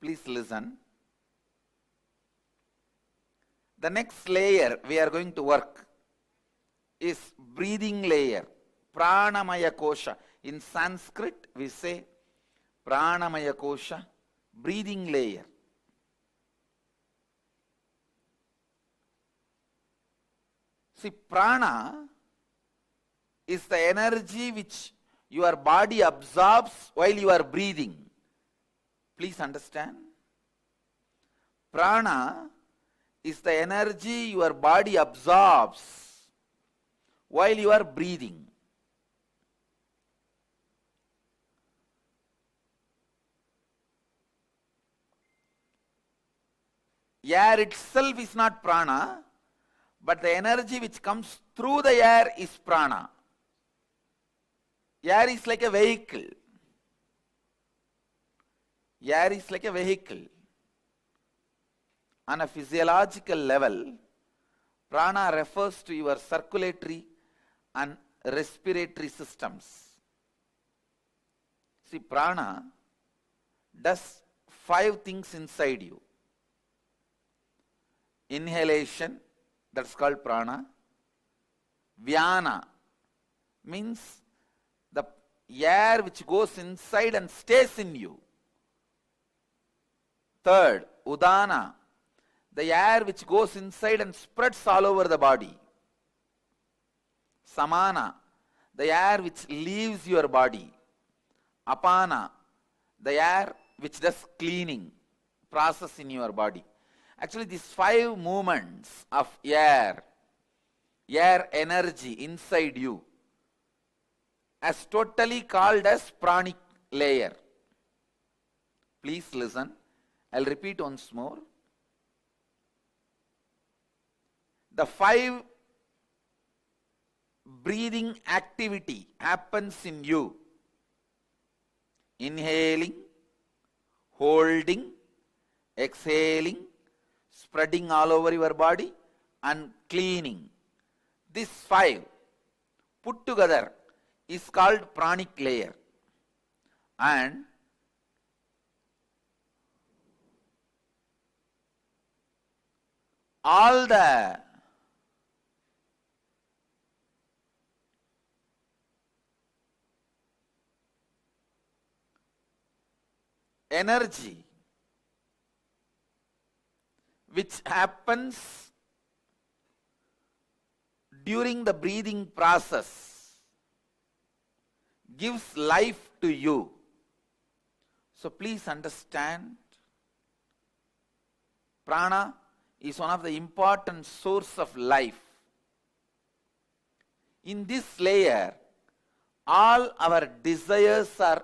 Please listen. The next layer we are going to work is breathing layer, Pranamaya Kosha. In Sanskrit we say Pranamaya Kosha, breathing layer. See, prana is the energy which your body absorbs while you are breathing. Please understand. Prana is the energy your body absorbs while you are breathing. Air itself is not prana, but the energy which comes through the air is prana. Air is like a vehicle. Air is like a vehicle. On a physiological level, prana refers to your circulatory and respiratory systems. See, prana does 5 things inside you. Inhalation, that's called prana. Vyana means the air which goes inside and stays in you. Third, udana, the air which goes inside and spreads all over the body. Samana, the air which leaves your body. Apana, the air which does cleaning process in your body. Actually, these 5 movements of air energy inside you, as totally called as pranic layer. Please listen. I'll repeat once more. The 5 breathing activity happens in you. Inhaling, holding, exhaling, spreading all over your body, and cleaning. These 5 put together is called pranic layer. And all the energy which happens during the breathing process gives life to you. So please understand, prana is one of the important source of life. In this layer, all our desires are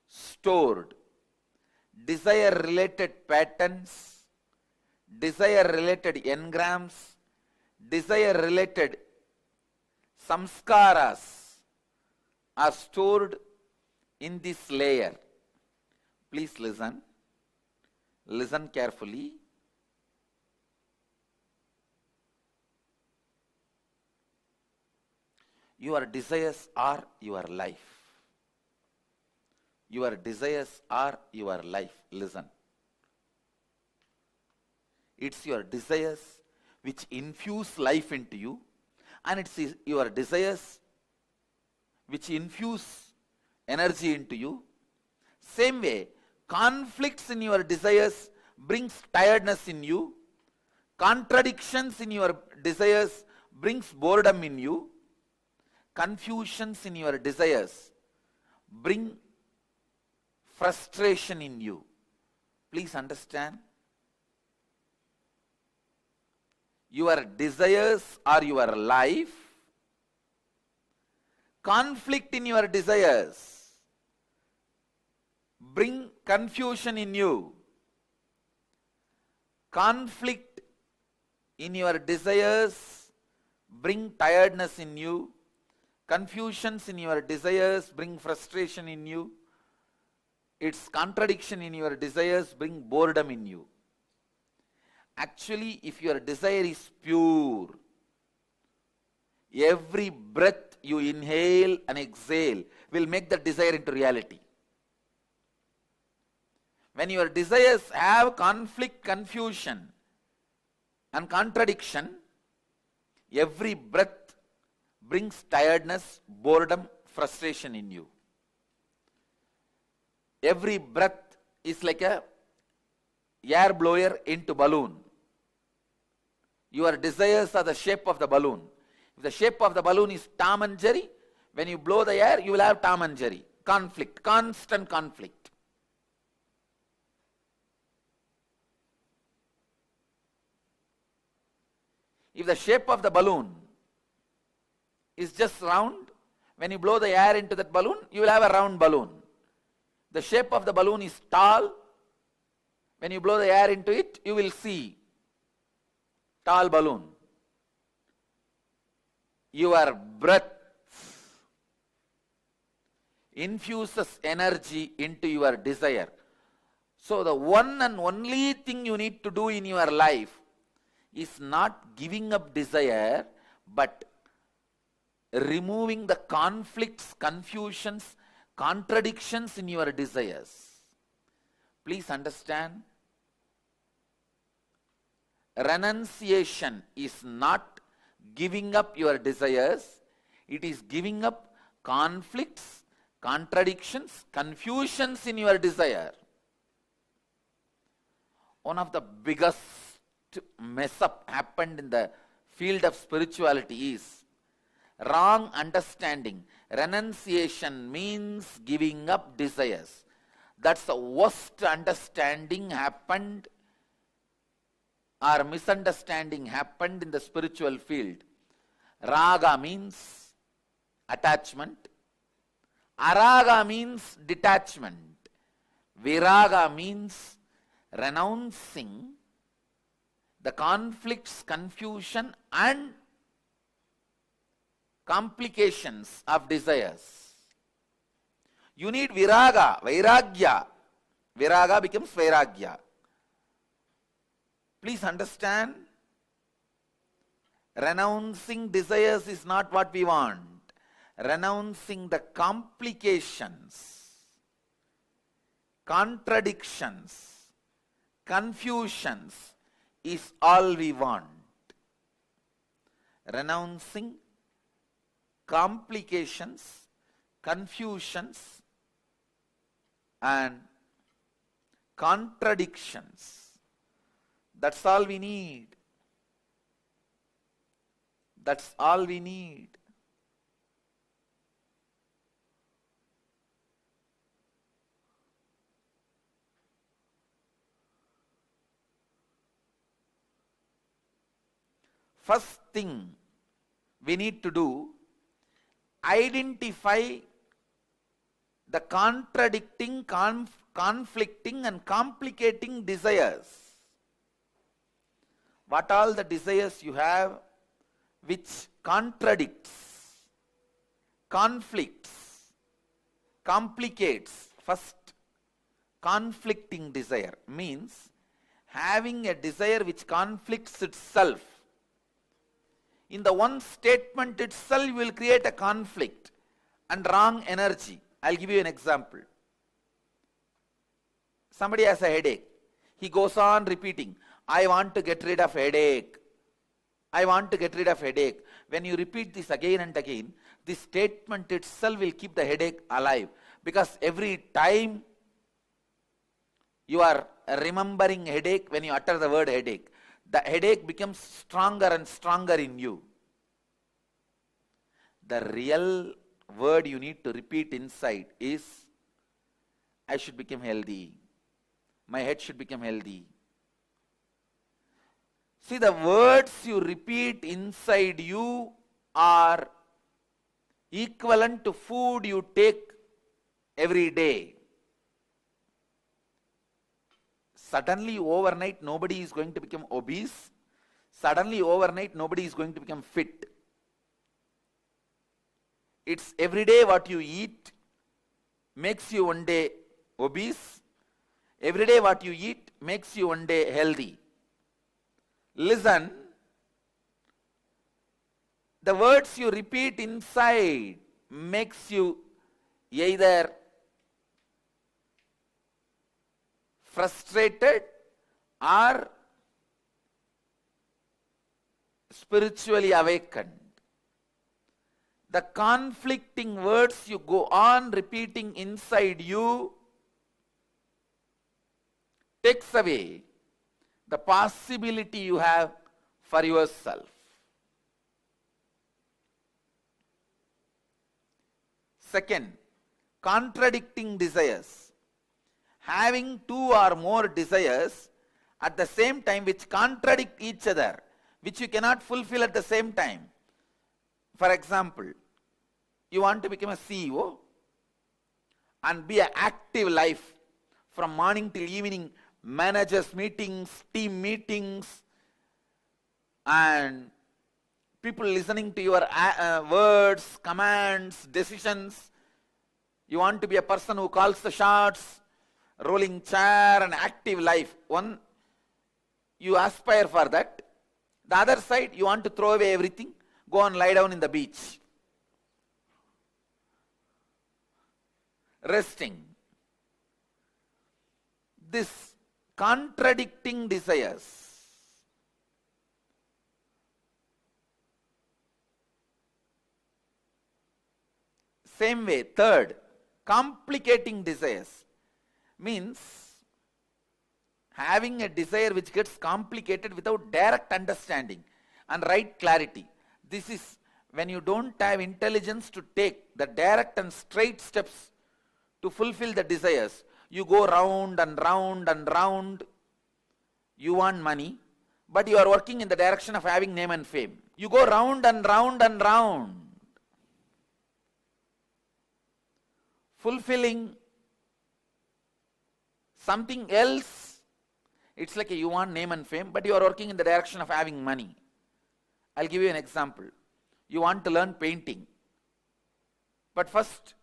stored. Desire-related patterns, desire-related engrams, desire-related samskaras are stored in this layer. Please listen. Listen carefully. Your desires are your life. Your desires are your life. Listen. It's your desires which infuse life into you, and it's your desires which infuse energy into you. Same way, conflicts in your desires brings tiredness in you. Contradictions in your desires brings boredom in you. Confusions in your desires bring frustration in you. Please understand. Your desires are your life. Conflict in your desires bring confusion in you. Conflict in your desires bring tiredness in you. Confusions in your desires bring frustration in you. Its contradiction in your desires bring boredom in you. Actually, if your desire is pure, every breath you inhale and exhale will make the desire into reality. when your desires have conflict, confusion, and contradiction, every breath brings tiredness, boredom, frustration in you. Every breath is like a air blower into balloon. Your desires are the shape of the balloon. If the shape of the balloon is Tom and Jerry, when you blow the air, you will have Tom and Jerry. Conflict, constant conflict. If the shape of the balloon is just round, when you blow the air into that balloon, you will have a round balloon. The shape of the balloon is tall. When you blow the air into it, you will see tall balloon. Your breath infuses energy into your desire. So the one and only thing you need to do in your life is not giving up desire, but removing the conflicts, confusions, contradictions in your desires. Please understand, renunciation is not giving up your desires, it is giving up conflicts, contradictions, confusions in your desire. One of the biggest mess up happened in the field of spirituality is wrong understanding. Renunciation means giving up desires. That's the worst understanding happened or misunderstanding happened in the spiritual field. Raga means attachment. Araga means detachment. Viraga means renouncing the conflicts, confusion and complications of desires. You need viraga, vairagya. Viraga becomes vairagya. Please understand, renouncing desires is not what we want. Renouncing the complications, contradictions, confusions is all we want. Renouncing complications, confusions and contradictions. That's all we need. That's all we need. First thing we need to do, identify the contradicting, conflicting and complicating desires. What all the desires you have which contradicts, conflicts, complicates. First, conflicting desire means having a desire which conflicts itself. In the one statement itself, you will create a conflict and wrong energy. I'll give you an example. Somebody has a headache. He goes on repeating, I want to get rid of headache. I want to get rid of headache. When you repeat this again and again, this statement itself will keep the headache alive. Because every time you are remembering headache, when you utter the word headache, the headache becomes stronger and stronger in you. The real word you need to repeat inside is, I should become healthy. My head should become healthy. See, the words you repeat inside you are equivalent to food you take every day. Suddenly overnight nobody is going to become obese. Suddenly overnight nobody is going to become fit. It's every day what you eat makes you one day obese. Every day what you eat makes you one day healthy. Listen, the words you repeat inside makes you either frustrated, or spiritually awakened. The conflicting words you go on repeating inside you takes away the possibility you have for yourself. Second, contradicting desires. Having two or more desires at the same time which contradict each other, which you cannot fulfill at the same time. For example, you want to become a CEO and be an active life from morning till evening, managers meetings, team meetings, and people listening to your words, commands, decisions. You want to be a person who calls the shots, rolling chair, and active life. One, you aspire for that. The other side, you want to throw away everything, go and lie down in the beach, resting. This contradicting desires. Same way, third, complicating desires means having a desire which gets complicated without direct understanding and right clarity. This is when you don't have intelligence to take the direct and straight steps to fulfill the desires. You go round and round and round. You want money, but you are working in the direction of having name and fame. You go round and round and round, fulfilling something else. It's like you want name and fame, but you are working in the direction of having money. I'll give you an example. You want to learn painting, but first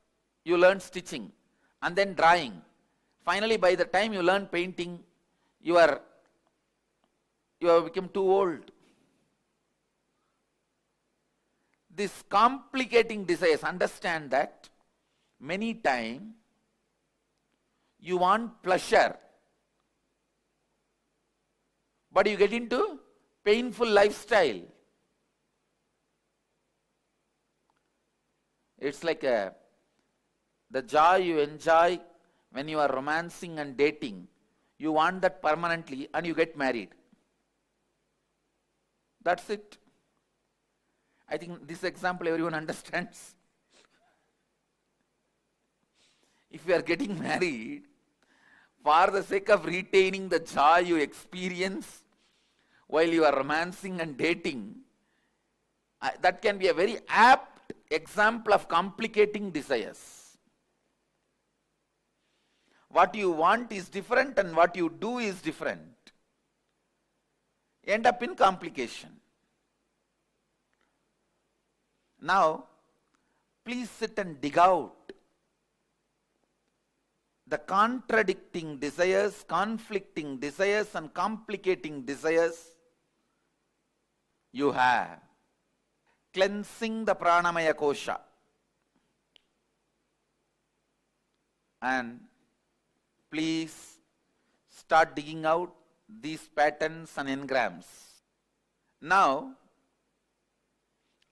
you learn stitching and then drawing. Finally, by the time you learn painting, you have become too old. This complicating desires, understand that many times you want pleasure, but you get into painful lifestyle. It's like the joy you enjoy when you are romancing and dating. You want that permanently and you get married. That's it. I think this example everyone understands. If you are getting married for the sake of retaining the joy you experience while you are romancing and dating, that can be a very apt example of complicating desires. What you want is different and what you do is different. End up in complication. Now, please sit and dig out the contradicting desires, conflicting desires, and complicating desires you have. Cleansing the pranamaya kosha. And please start digging out these patterns and engrams. Now,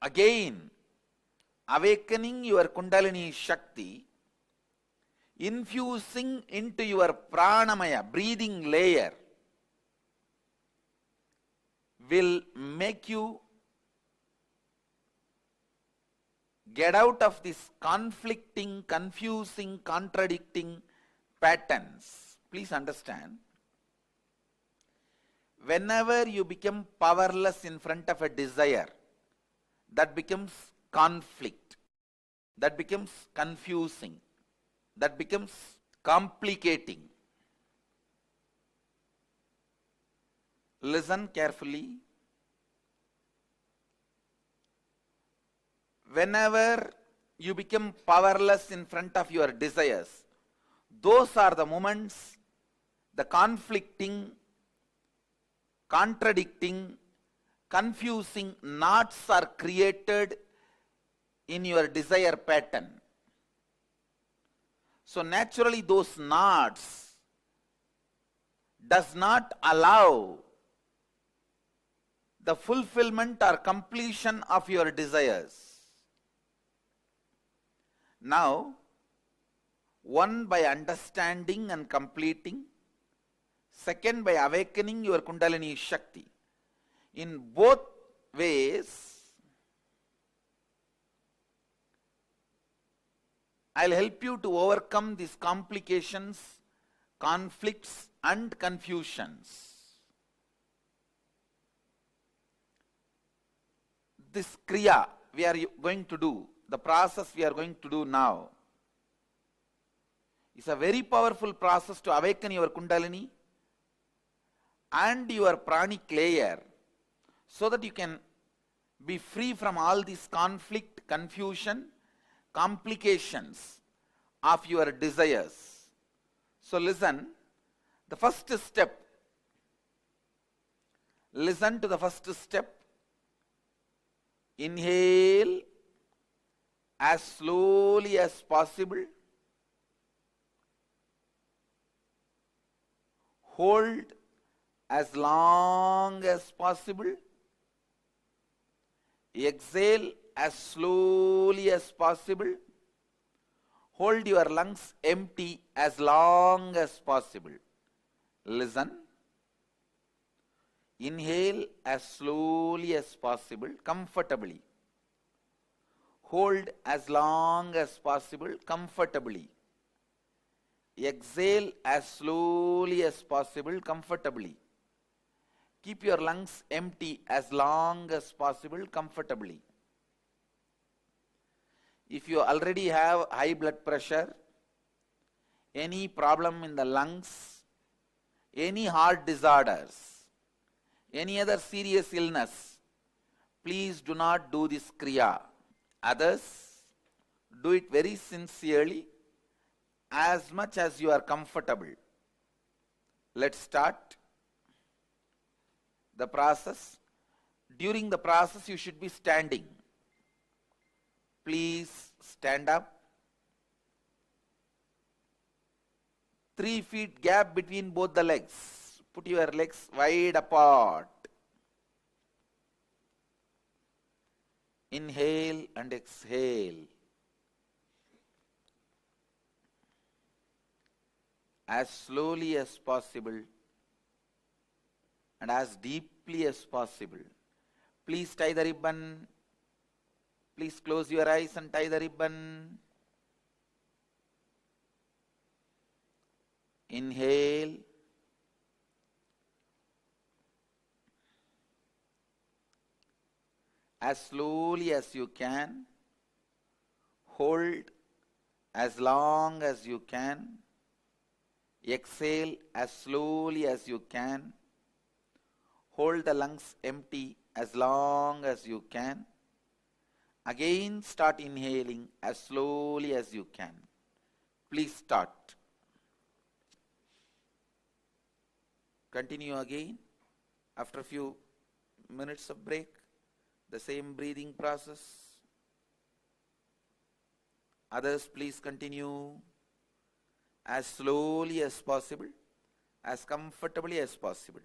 again, awakening your Kundalini Shakti, infusing into your pranamaya, breathing layer, will make you get out of this conflicting, confusing, contradicting patterns. Please understand, whenever you become powerless in front of a desire, that becomes conflict, that becomes confusing, that becomes complicating. Listen carefully. Whenever you become powerless in front of your desires, those are the moments the conflicting, contradicting, confusing knots are created in your desire pattern. So naturally those knots does not allow the fulfillment or completion of your desires. Now, one, by understanding and completing. Second, by awakening your Kundalini Shakti. In both ways, I'll help you to overcome these complications, conflicts and confusions. This Kriya we are going to do, the process we are going to do now, is a very powerful process to awaken your Kundalini and your pranic layer so that you can be free from all this conflict, confusion, complications of your desires. So listen, the first step, listen to the first step. Inhale as slowly as possible. Hold as long as possible. Exhale as slowly as possible. Hold your lungs empty as long as possible. Listen. Inhale as slowly as possible, comfortably. Hold as long as possible, comfortably. Exhale as slowly as possible, comfortably. Keep your lungs empty as long as possible, comfortably. If you already have high blood pressure, any problem in the lungs, any heart disorders, any other serious illness, please do not do this Kriya. Others, do it very sincerely, as much as you are comfortable. Let's start the process. During the process, you should be standing. Please stand up. 3 feet gap between both the legs. Put your legs wide apart. Inhale and exhale. As slowly as possible and as deeply as possible. Please tie the ribbon. Please close your eyes and tie the ribbon. Inhale. As slowly as you can. Hold as long as you can. Exhale as slowly as you can. Hold the lungs empty as long as you can. Again start inhaling as slowly as you can. Please start. Continue again after a few minutes of break. The same breathing process. Others, please continue as slowly as possible, as comfortably as possible.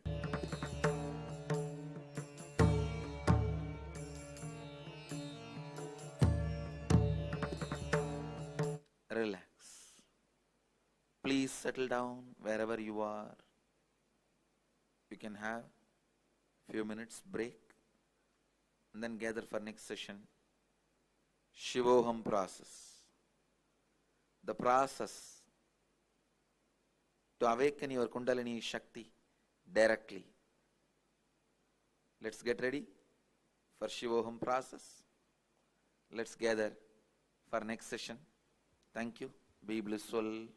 Relax. Please settle down wherever you are. You can have few minutes break and then gather for next session. Shivoham process. The process to awaken your Kundalini Shakti directly. Let's get ready for Shivoham process. Let's gather for next session. Thank you. Be blissful.